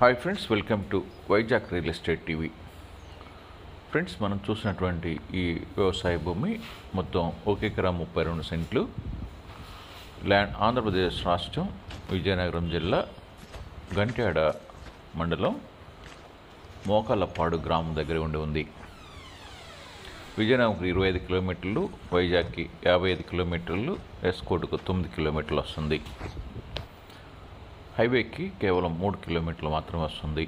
Hi friends, welcome to Vizag real estate TV. Friends, మనం చూసినటువంటి ఈ వ్యవసాయ భూమి మొత్తం 1 ఎకరా 32 సెంట్లు ల్యాండ్ ఆంధ్రప్రదేశ్ రాష్ట్రం విజయనగరం జిల్లా గంట్యాడ మండలం మోకాళ్ళపాడు గ్రామం దగ్గర ఉంది. విజయనగరంకు 25 కిలోమీటర్లు, వైజాగ్కి 55 కిలోమీటర్లు, ఎస్కోట్కు 9 కిలోమీటర్లు వస్తుంది. హైవేకి కేవలం 3 కిలోమీటర్లు మాత్రమే వస్తుంది.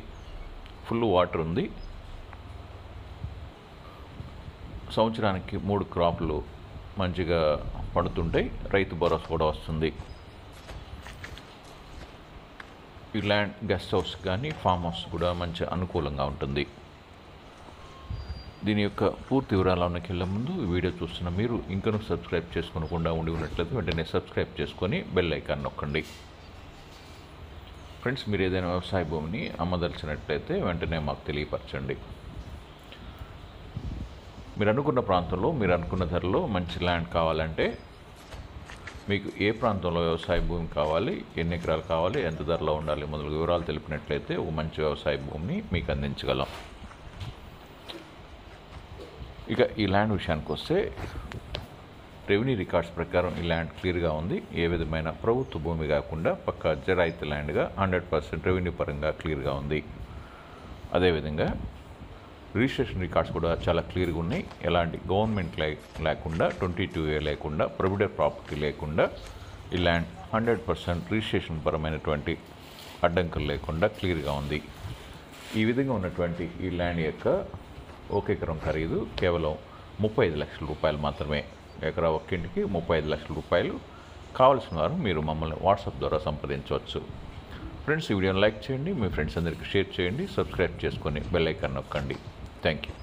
ఫుల్ వాటర్ ఉంది. సంవత్సరానికి 3 క్రాప్లు మంచిగా పండుతుంటాయి. రైతు భరోసా కూడా వస్తుంది. ఈ ల్యాండ్ గెస్ట్ హౌస్ కానీ ఫామ్ హౌస్ కూడా మంచి అనుకూలంగా ఉంటుంది. దీని యొక్క పూర్తి వివరాలకి వెళ్ళే ముందు ఈ వీడియో చూస్తున్న మీరు ఇంకనూ సబ్స్క్రైబ్ చేసుకోకుండా ఉన్నట్లయితే వెంటనే సబ్స్క్రైబ్ చేసుకొని బెల్ ఐకాన్ నొక్కండి. ఫ్రెండ్స్, మీరు ఏదైనా వ్యవసాయ భూమిని అమ్మదలిచినట్లయితే వెంటనే మాకు తెలియపరచండి. మీరు అనుకున్న ప్రాంతంలో మీరు అనుకున్న ధరలో మంచి ల్యాండ్ కావాలంటే, మీకు ఏ ప్రాంతంలో వ్యవసాయ భూమి కావాలి, ఎన్ని ఎకరాలు కావాలి, ఎంత ధరలో ఉండాలి మొదలగు వివరాలు తెలిపినట్లయితే ఒక మంచి వ్యవసాయ భూమిని మీకు అందించగలం. ఇక ఈ ల్యాండ్ విషయానికి వస్తే, రెవెన్యూ రికార్డ్స్ ప్రకారం ఈ ల్యాండ్ క్లియర్గా ఉంది. ఏ విధమైన ప్రభుత్వ భూమి కాకుండా పక్కా జరాయితీ ల్యాండ్గా 100% రెవెన్యూ పరంగా క్లియర్గా ఉంది. అదేవిధంగా రిజిస్ట్రేషన్ రికార్డ్స్ కూడా చాలా క్లియర్గా ఉన్నాయి. ఎలాంటి గవర్నమెంట్ లేకుండా, 22A లేకుండా, ప్రొవిడెంట్ ప్రాపర్టీ లేకుండా ఈ ల్యాండ్ 100% రిజిస్ట్రేషన్ పరమైనటువంటి అడ్డంకులు లేకుండా క్లియర్గా ఉంది. ఈ విధంగా ఉన్నటువంటి ఈ ల్యాండ్ యొక్క 1 ఎకరం ఖరీదు కేవలం 35 లక్షల రూపాయలు మాత్రమే. ఎకరా ఒక్కింటికి 35 లక్షల రూపాయలు. కావాల్సిన వారు మీరు మమ్మల్ని వాట్సాప్ ద్వారా సంప్రదించవచ్చు. ఫ్రెండ్స్, ఈ వీడియోని లైక్ చేయండి, మీ ఫ్రెండ్స్ అందరికీ షేర్ చేయండి, సబ్స్క్రైబ్ చేసుకొని బెల్ ఐకాన్ నొక్కండి. Thank you.